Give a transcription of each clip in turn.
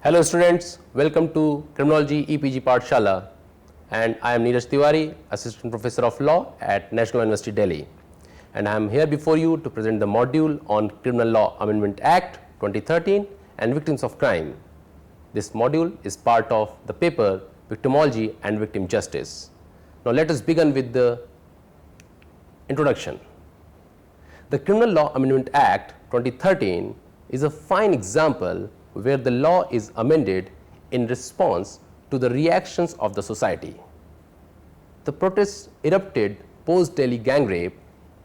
Hello students, welcome to Criminology EPG Pathshala, and I am Neeraj Tiwari, Assistant Professor of Law at National University Delhi, and I am here before you to present the module on Criminal Law Amendment Act 2013 and Victims of Crime. This module is part of the paper Victimology and Victim Justice. Now let us begin with the introduction. The Criminal Law Amendment Act 2013 is a fine example where the law is amended in response to the reactions of the society. The protests erupted post-Delhi gang rape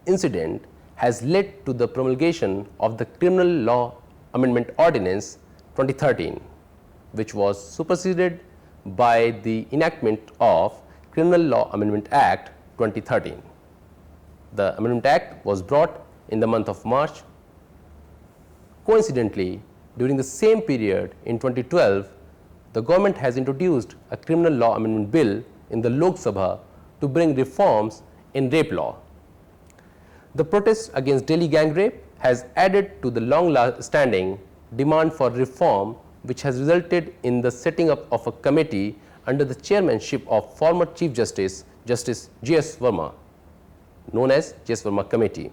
incident has led to the promulgation of the Criminal Law Amendment Ordinance 2013, which was superseded by the enactment of Criminal Law Amendment Act 2013. The Amendment Act was brought in the month of March. Coincidentally, during the same period in 2012, the government has introduced a criminal law amendment bill in the Lok Sabha to bring reforms in rape law. The protest against Delhi gang rape has added to the long-standing demand for reform, which has resulted in the setting up of a committee under the chairmanship of former Chief Justice, Justice G.S. Verma, known as G.S. Verma Committee.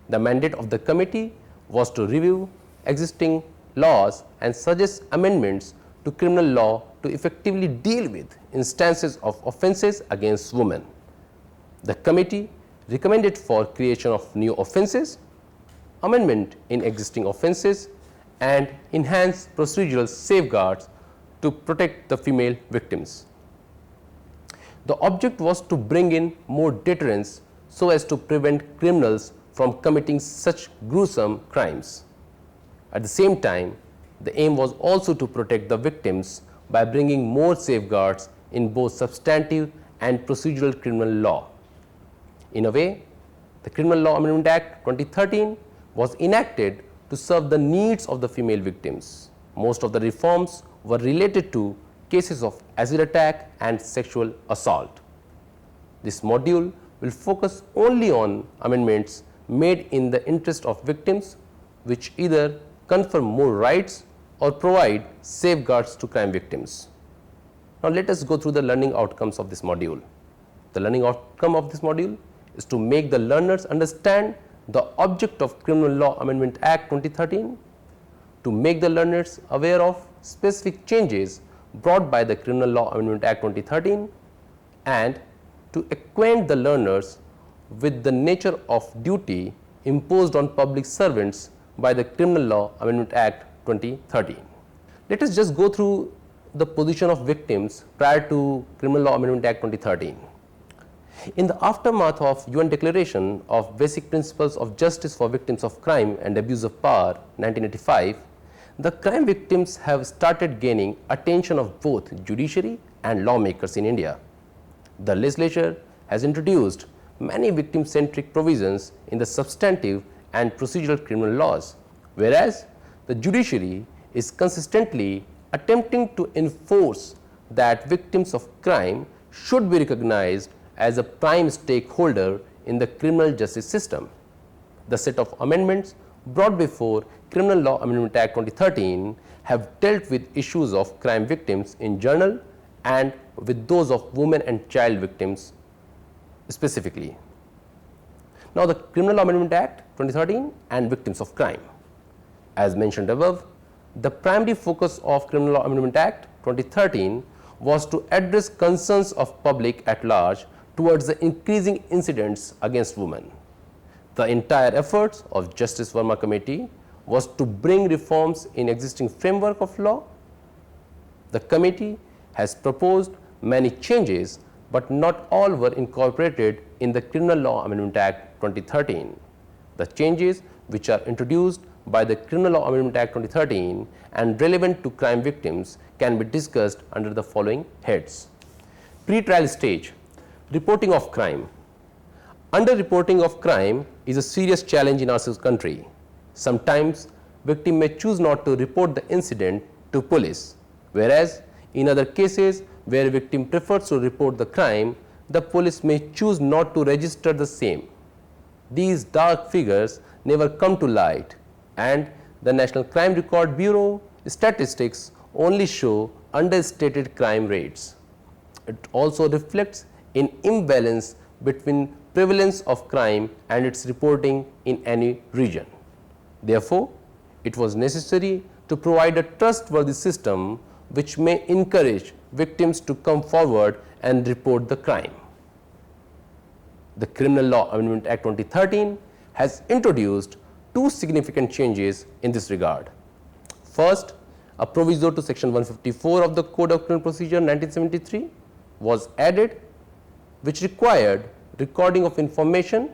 The mandate of the committee was to review existing laws and suggest amendments to criminal law to effectively deal with instances of offences against women. The committee recommended for creation of new offences, amendment in existing offences, and enhanced procedural safeguards to protect the female victims. The object was to bring in more deterrence so as to prevent criminals from committing such gruesome crimes. At the same time, the aim was also to protect the victims by bringing more safeguards in both substantive and procedural criminal law. In a way, the Criminal Law Amendment Act 2013 was enacted to serve the needs of the female victims. Most of the reforms were related to cases of acid attack and sexual assault. This module will focus only on amendments made in the interest of victims, which either confer more rights or provide safeguards to crime victims. Now let us go through the learning outcomes of this module. The learning outcome of this module is to make the learners understand the object of Criminal Law Amendment Act 2013, to make the learners aware of specific changes brought by the Criminal Law Amendment Act 2013, and to acquaint the learners with the nature of duty imposed on public servants by the Criminal Law Amendment Act 2013. Let us just go through the position of victims prior to Criminal Law Amendment Act 2013. In the aftermath of UN Declaration of Basic Principles of Justice for Victims of Crime and Abuse of Power 1985, the crime victims have started gaining attention of both judiciary and lawmakers in India. The legislature has introduced many victim-centric provisions in the substantive and procedural criminal laws, whereas the judiciary is consistently attempting to enforce that victims of crime should be recognized as a prime stakeholder in the criminal justice system. The set of amendments brought before Criminal Law Amendment Act 2013 have dealt with issues of crime victims in general and with those of women and child victims specifically. Now the Criminal Law Amendment Act 2013 and victims of crime. As mentioned above, the primary focus of Criminal Law Amendment Act 2013 was to address concerns of public at large towards the increasing incidents against women. The entire efforts of Justice Verma Committee was to bring reforms in existing framework of law. The committee has proposed many changes, but not all were incorporated in the Criminal Law Amendment Act 2013. The changes which are introduced by the Criminal Law Amendment Act 2013 and relevant to crime victims can be discussed under the following heads. Pre-trial stage, reporting of crime. Under-reporting of crime is a serious challenge in our country. Sometimes victim may choose not to report the incident to police, whereas in other cases where victim prefers to report the crime, the police may choose not to register the same. These dark figures never come to light, and the National Crime Record Bureau statistics only show understated crime rates. It also reflects an imbalance between prevalence of crime and its reporting in any region. Therefore, it was necessary to provide a trustworthy system which may encourage victims to come forward and report the crime. The Criminal Law Amendment Act 2013 has introduced two significant changes in this regard. First, a proviso to section 154 of the Code of Criminal Procedure 1973 was added, which required recording of information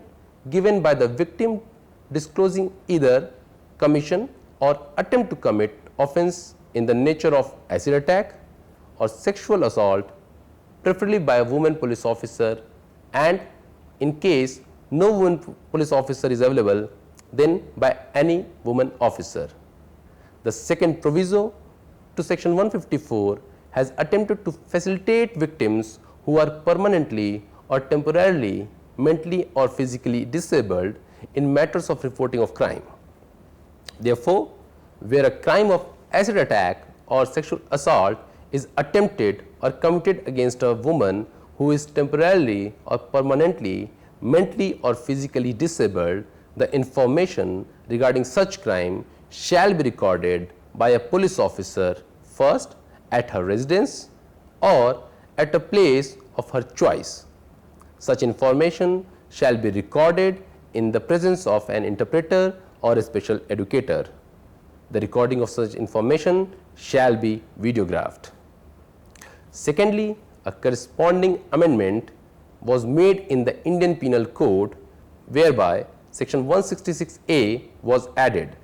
given by the victim disclosing either commission or attempt to commit offence in the nature of acid attack or sexual assault, preferably by a woman police officer, and in case no woman police officer is available, then by any woman officer. The second proviso to section 154 has attempted to facilitate victims who are permanently or temporarily mentally or physically disabled in matters of reporting of crime. Therefore, where a crime of acid attack or sexual assault is attempted or committed against a woman who is temporarily or permanently mentally or physically disabled, the information regarding such crime shall be recorded by a police officer first at her residence or at a place of her choice. Such information shall be recorded in the presence of an interpreter or a special educator. The recording of such information shall be videographed. Secondly, a corresponding amendment was made in the Indian Penal Code, whereby section 166A was added.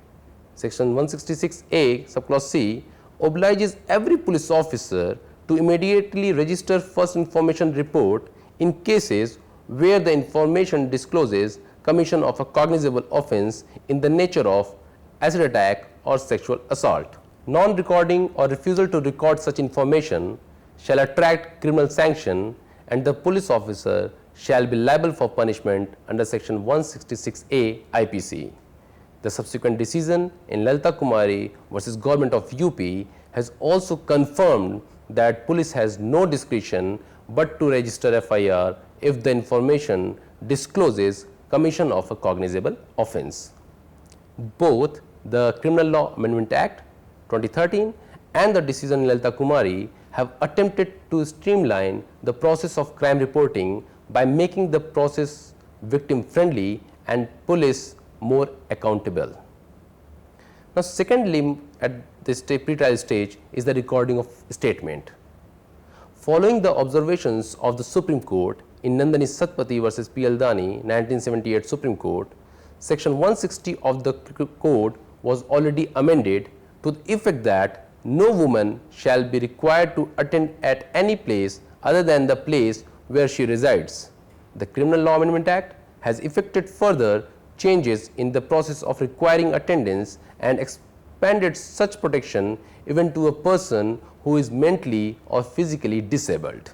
Section 166A subclause C obliges every police officer to immediately register first information report in cases where the information discloses commission of a cognizable offence in the nature of acid attack or sexual assault. Non-recording or refusal to record such information shall attract criminal sanction, and the police officer shall be liable for punishment under section 166A IPC. The subsequent decision in Lalita Kumari versus Government of UP has also confirmed that police has no discretion but to register FIR if the information discloses commission of a cognizable offence. Both the Criminal Law Amendment Act 2013 and the decision in Lalita Kumari have attempted to streamline the process of crime reporting by making the process victim friendly and police more accountable. Now, secondly, at this pre-trial stage is the recording of statement. Following the observations of the Supreme Court in Nandini Satpathy versus P. Aldani 1978 Supreme Court, section 160 of the code was already amended to the effect that no woman shall be required to attend at any place other than the place where she resides. The Criminal Law Amendment Act has effected further changes in the process of requiring attendance and expanded such protection even to a person who is mentally or physically disabled.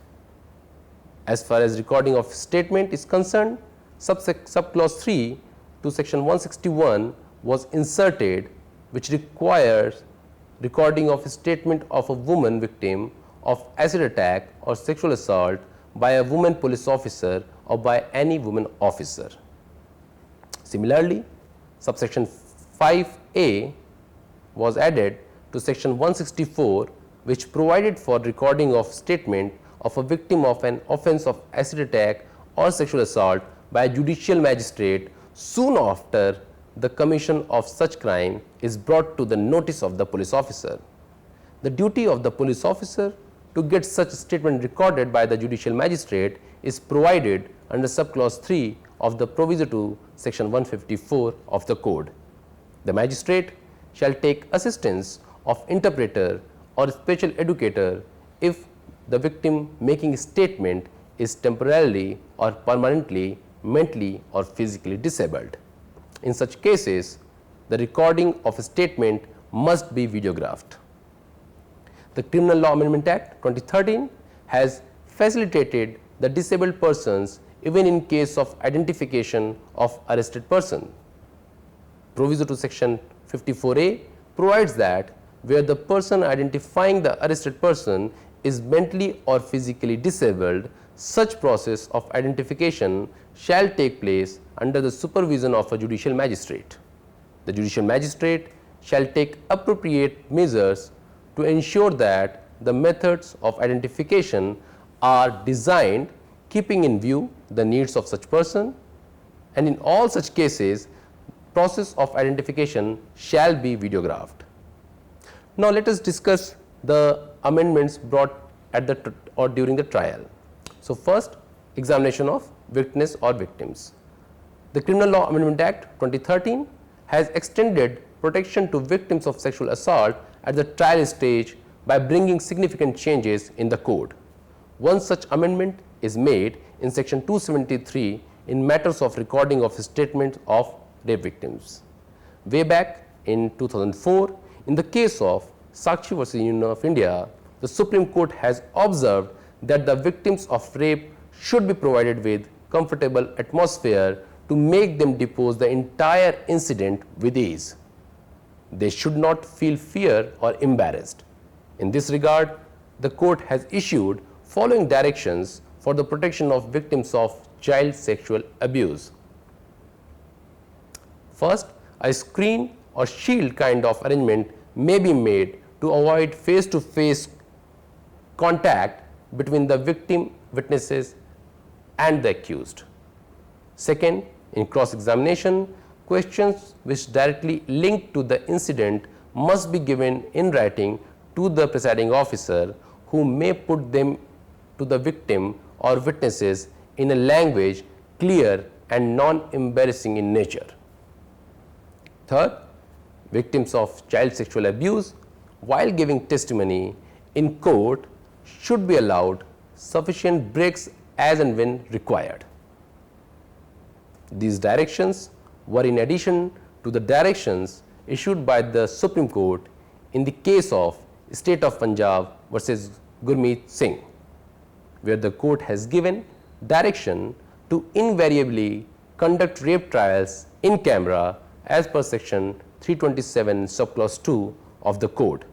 As far as recording of statement is concerned, subclause 3 to section 161 was inserted, which requires recording of a statement of a woman victim of acid attack or sexual assault by a woman police officer or by any woman officer. Similarly, subsection 5A was added to section 164, which provided for recording of statement of a victim of an offence of acid attack or sexual assault by a judicial magistrate soon after the commission of such crime is brought to the notice of the police officer. The duty of the police officer to get such statement recorded by the judicial magistrate is provided under subclause 3 of the proviso to section 154 of the code. The magistrate shall take assistance of interpreter or special educator if the victim making statement is temporarily or permanently mentally or physically disabled. In such cases, the recording of a statement must be videographed. The Criminal Law Amendment Act 2013 has facilitated the disabled persons even in case of identification of arrested person. Proviso to section 54A provides that where the person identifying the arrested person is mentally or physically disabled, such process of identification shall take place under the supervision of a judicial magistrate. The judicial magistrate shall take appropriate measures to ensure that the methods of identification are designed keeping in view the needs of such person, and in all such cases process of identification shall be videographed. Now let us discuss the amendments brought at the or during the trial. So first, examination of witness or victims. The Criminal Law Amendment Act 2013 has extended protection to victims of sexual assault at the trial stage by bringing significant changes in the code. One such amendment is made in section 273 in matters of recording of statements of rape victims. Way back in 2004, in the case of Sakshi versus Union of India, the Supreme Court has observed that the victims of rape should be provided with comfortable atmosphere to make them depose the entire incident with ease. They should not feel fear or embarrassed. In this regard, the court has issued following directions for the protection of victims of child sexual abuse. First, a screen or shield kind of arrangement may be made to avoid face-to-face contact between the victim witnesses and the accused. Second, in cross-examination, questions which directly link to the incident must be given in writing to the presiding officer, who may put them to the victim or witnesses in a language clear and non-embarrassing in nature. Third, victims of child sexual abuse, while giving testimony in court, should be allowed sufficient breaks as and when required. These directions were in addition to the directions issued by the Supreme Court in the case of State of Punjab versus Gurmeet Singh, where the court has given direction to invariably conduct rape trials in camera as per section 327 subclause 2 of the code.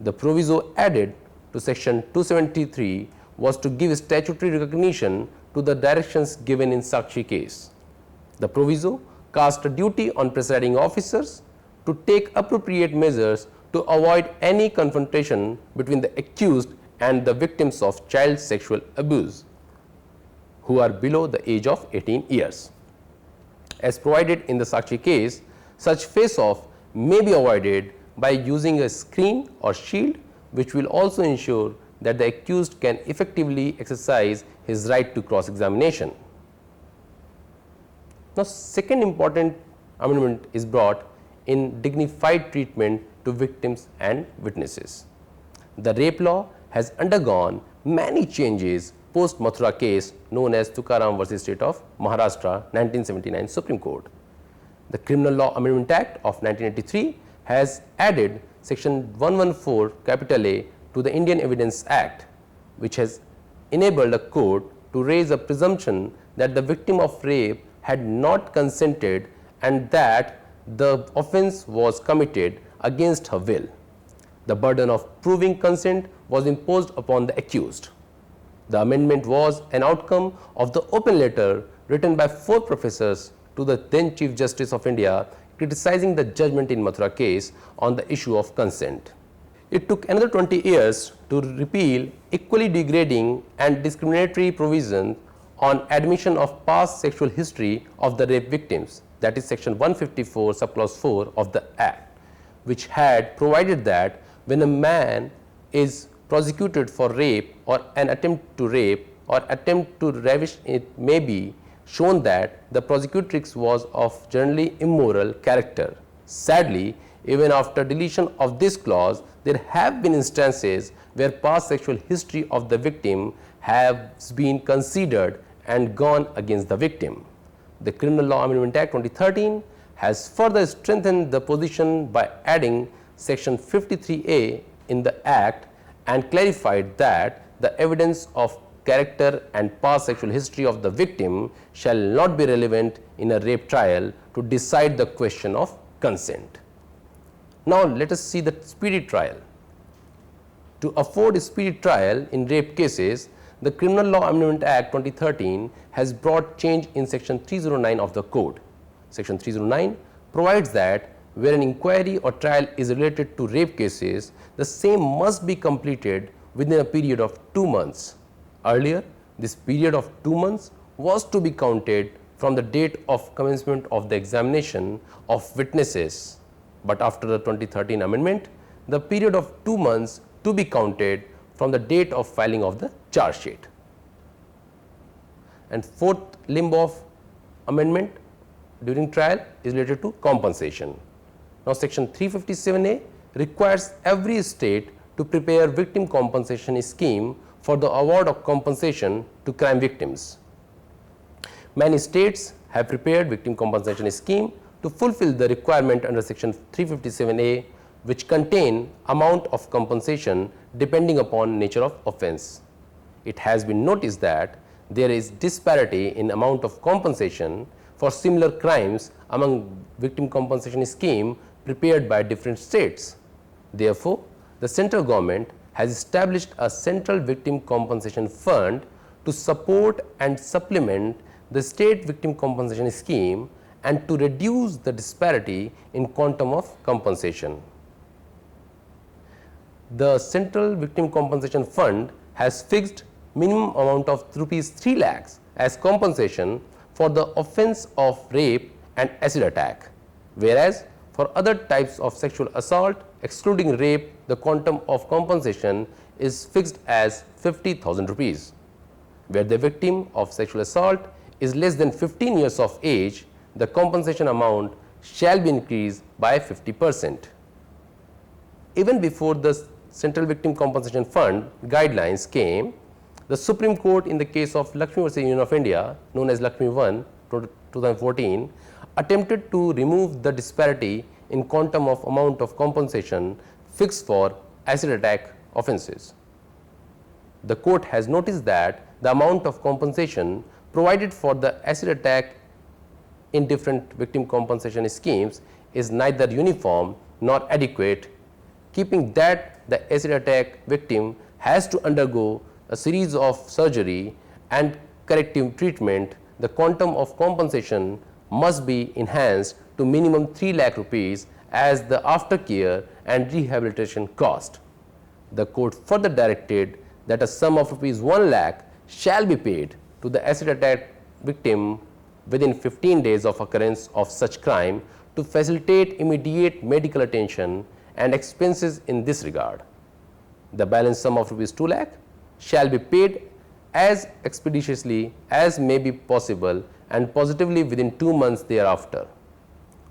The proviso added to section 273 was to give statutory recognition to the directions given in Sakshi case. The proviso cast a duty on presiding officers to take appropriate measures to avoid any confrontation between the accused and the victims of child sexual abuse who are below the age of 18 years. As provided in the Sakshi case, such face-off may be avoided by using a screen or shield, which will also ensure that the accused can effectively exercise his right to cross-examination. Now, second important amendment is brought in dignified treatment to victims and witnesses. The rape law has undergone many changes post Mathura case known as Tukaram versus State of Maharashtra 1979 Supreme Court. The Criminal Law Amendment Act of 1983 has added section 114 capital A to the Indian Evidence Act, which has enabled a court to raise a presumption that the victim of rape had not consented and that the offence was committed against her will. The burden of proving consent was imposed upon the accused. The amendment was an outcome of the open letter written by 4 professors to the then Chief Justice of India criticizing the judgment in Mathura case on the issue of consent. It took another 20 years to repeal equally degrading and discriminatory provisions on admission of past sexual history of the rape victims, that is section 154 subclause 4 of the Act, which had provided that when a man is prosecuted for rape or an attempt to rape or attempt to ravish, it may be shown that the prosecutrix was of generally immoral character. Sadly, even after deletion of this clause, there have been instances where past sexual history of the victim has been considered and gone against the victim. The Criminal Law Amendment Act 2013 has further strengthened the position by adding section 53A in the Act and clarified that the evidence of character and past sexual history of the victim shall not be relevant in a rape trial to decide the question of consent. Now, let us see the speedy trial. To afford a speedy trial in rape cases, the Criminal Law Amendment Act 2013 has brought change in section 309 of the code. Section 309 provides that where an inquiry or trial is related to rape cases, the same must be completed within a period of 2 months. Earlier, this period of 2 months was to be counted from the date of commencement of the examination of witnesses, but after the 2013 amendment, the period of 2 months to be counted from the date of filing of the charge sheet. And fourth limb of amendment during trial is related to compensation. Now, section 357A requires every state to prepare victim compensation scheme for the award of compensation to crime victims. Many states have prepared victim compensation scheme to fulfill the requirement under section 357A, which contain amount of compensation depending upon nature of offense. It has been noticed that there is disparity in amount of compensation for similar crimes among victim compensation scheme prepared by different states. Therefore, the central government has established a central victim compensation fund to support and supplement the state victim compensation scheme and to reduce the disparity in quantum of compensation. The Central Victim Compensation Fund has fixed minimum amount of rupees 3 lakhs as compensation for the offense of rape and acid attack, whereas for other types of sexual assault excluding rape, the quantum of compensation is fixed as 50,000 rupees. Where the victim of sexual assault is less than 15 years of age, the compensation amount shall be increased by 50%. Even before the Central Victim Compensation Fund guidelines came, the Supreme Court in the case of Lakshmi versus Union of India, known as Lakshmi 1 2014, attempted to remove the disparity in quantum of amount of compensation fixed for acid attack offences. The court has noticed that the amount of compensation provided for the acid attack in different victim compensation schemes is neither uniform nor adequate, keeping that the acid attack victim has to undergo a series of surgery and corrective treatment. The quantum of compensation must be enhanced to minimum 3 lakh rupees as the aftercare and rehabilitation cost. The court further directed that a sum of rupees 1 lakh shall be paid to the acid attack victim within 15 days of occurrence of such crime to facilitate immediate medical attention and expenses in this regard. The balance sum of rupees 2 lakh shall be paid as expeditiously as may be possible and positively within 2 months thereafter.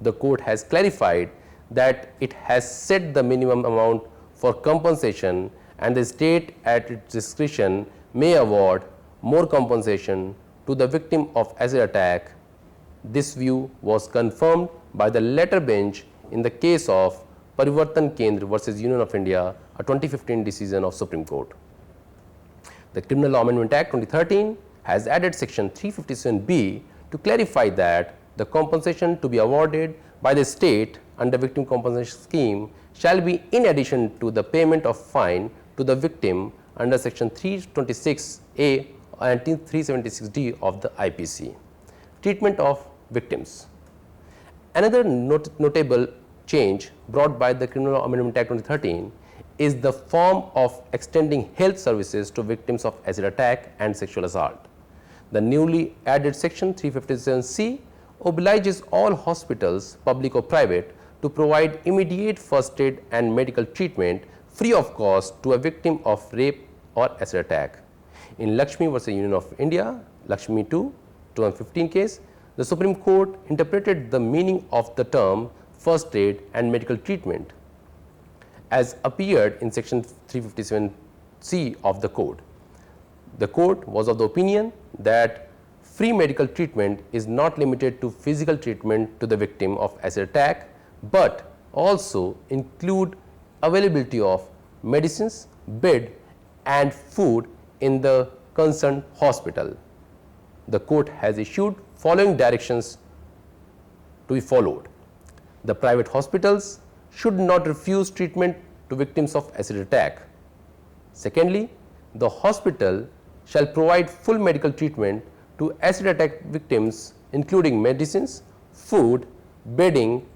The court has clarified that it has set the minimum amount for compensation and the state at its discretion may award more compensation to the victim of acid attack. This view was confirmed by the latter bench in the case of Parivartan Kendra versus Union of India, a 2015 decision of Supreme Court. The Criminal Law Amendment Act 2013 has added section 357B to clarify that the compensation to be awarded by the state under victim compensation scheme shall be in addition to the payment of fine to the victim under section 326A and 376D of the IPC. Treatment of victims. Another notable change brought by the Criminal Law Amendment Act 2013 is the form of extending health services to victims of acid attack and sexual assault. The newly added section 357C obliges all hospitals, public or private, to provide immediate first aid and medical treatment free of cost to a victim of rape or acid attack. In Lakshmi versus Union of India, Lakshmi 2, 2015 case, the Supreme Court interpreted the meaning of the term first aid and medical treatment as appeared in section 357C of the code. The court was of the opinion that free medical treatment is not limited to physical treatment to the victim of acid attack, but also include availability of medicines, bed and food in the concerned hospital. The court has issued following directions to be followed. The private hospitals should not refuse treatment to victims of acid attack. Secondly, the hospital shall provide full medical treatment to acid attack victims, including medicines, food, bedding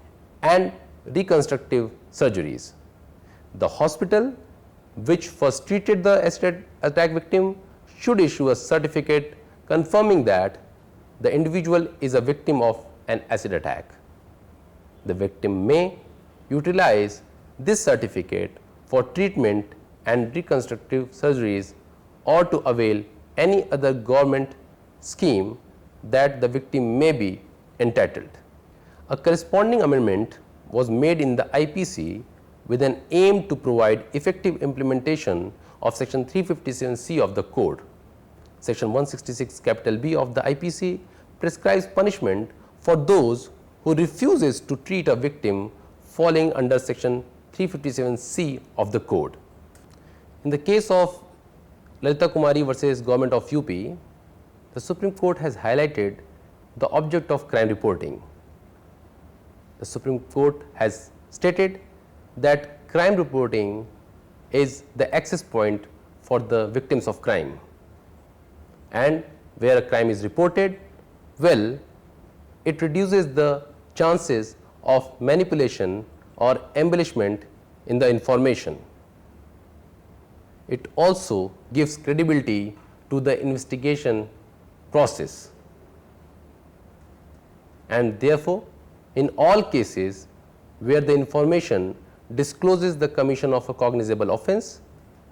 and reconstructive surgeries. The hospital which first treated the acid attack victim should issue a certificate confirming that the individual is a victim of an acid attack. The victim may utilize this certificate for treatment and reconstructive surgeries or to avail any other government scheme that the victim may be entitled. A corresponding amendment was made in the IPC with an aim to provide effective implementation of section 357C of the code. Section 166 capital B of the IPC prescribes punishment for those who refuses to treat a victim falling under section 357C of the code. In the case of Lalita Kumari versus Government of UP, the Supreme Court has highlighted the object of crime reporting. The Supreme Court has stated that crime reporting is the access point for the victims of crime, and where a crime is reported, well, it reduces the chances of manipulation or embellishment in the information. It also gives credibility to the investigation process, and therefore, in all cases where the information discloses the commission of a cognizable offence,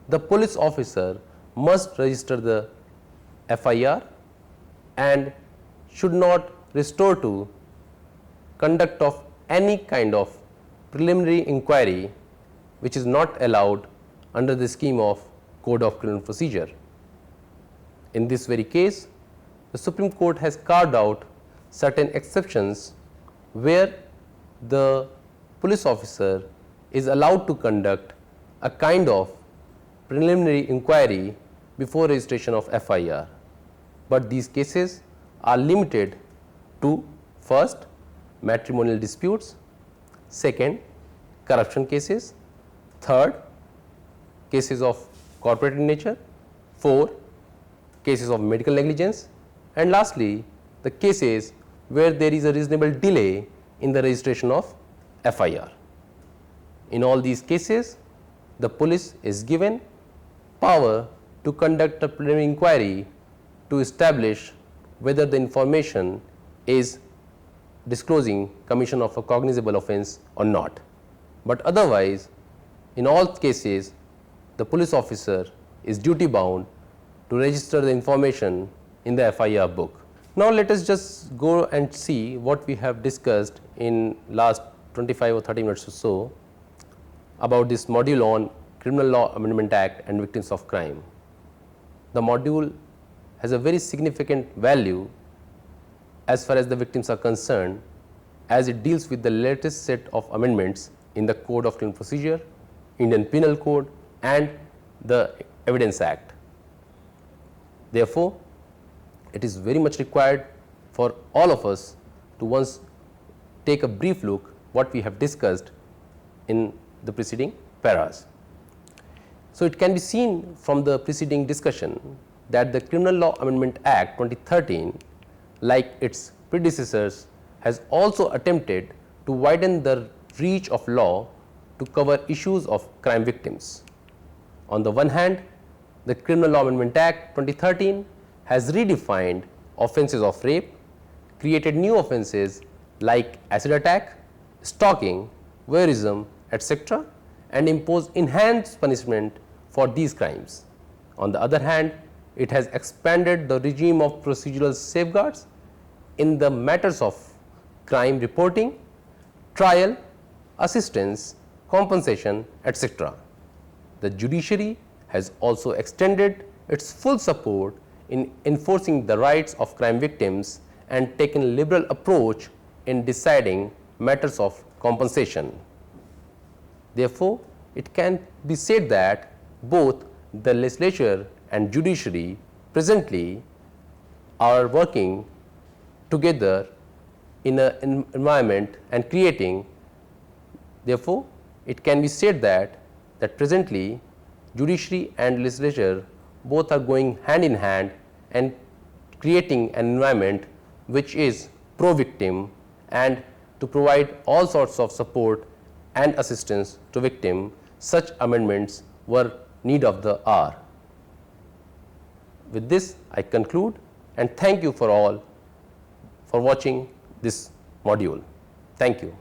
the police officer must register the FIR and should not resort to conduct of any kind of preliminary inquiry which is not allowed under the scheme of Code of Criminal Procedure. In this very case, the Supreme Court has carved out certain exceptions where the police officer is allowed to conduct a kind of preliminary inquiry before registration of FIR, but these cases are limited to first, matrimonial disputes, second, corruption cases, third, cases of corporate in nature, four, cases of medical negligence, and lastly, the cases where there is a reasonable delay in the registration of FIR. In all these cases, the police is given power to conduct a preliminary inquiry to establish whether the information is disclosing commission of a cognizable offence or not. But otherwise, in all cases, the police officer is duty bound to register the information in the FIR book. Now, let us just go and see what we have discussed in last 25 or 30 minutes or so about this module on Criminal Law Amendment Act and victims of crime. The module has a very significant value as far as the victims are concerned, as it deals with the latest set of amendments in the Code of Criminal Procedure, Indian Penal Code and the Evidence Act. Therefore, it is very much required for all of us to once take a brief look what we have discussed in the preceding paras. So, it can be seen from the preceding discussion that the Criminal Law Amendment Act 2013, like its predecessors, has also attempted to widen the reach of law to cover issues of crime victims. On the one hand, the Criminal Law Amendment Act 2013 has redefined offences of rape, created new offences like acid attack, stalking, voyeurism, etc., and imposed enhanced punishment for these crimes. On the other hand, it has expanded the regime of procedural safeguards in the matters of crime reporting, trial, assistance, compensation, etc. The judiciary has also extended its full support in enforcing the rights of crime victims and taken a liberal approach in deciding matters of compensation. Therefore, it can be said that both the legislature and judiciary presently are working together in an environment and creating, therefore, it can be said that presently judiciary and legislature both are going hand in hand and creating an environment which is pro-victim and to provide all sorts of support and assistance to victim. Such amendments were need of the hour. With this, I conclude and thank you for all for watching this module. Thank you.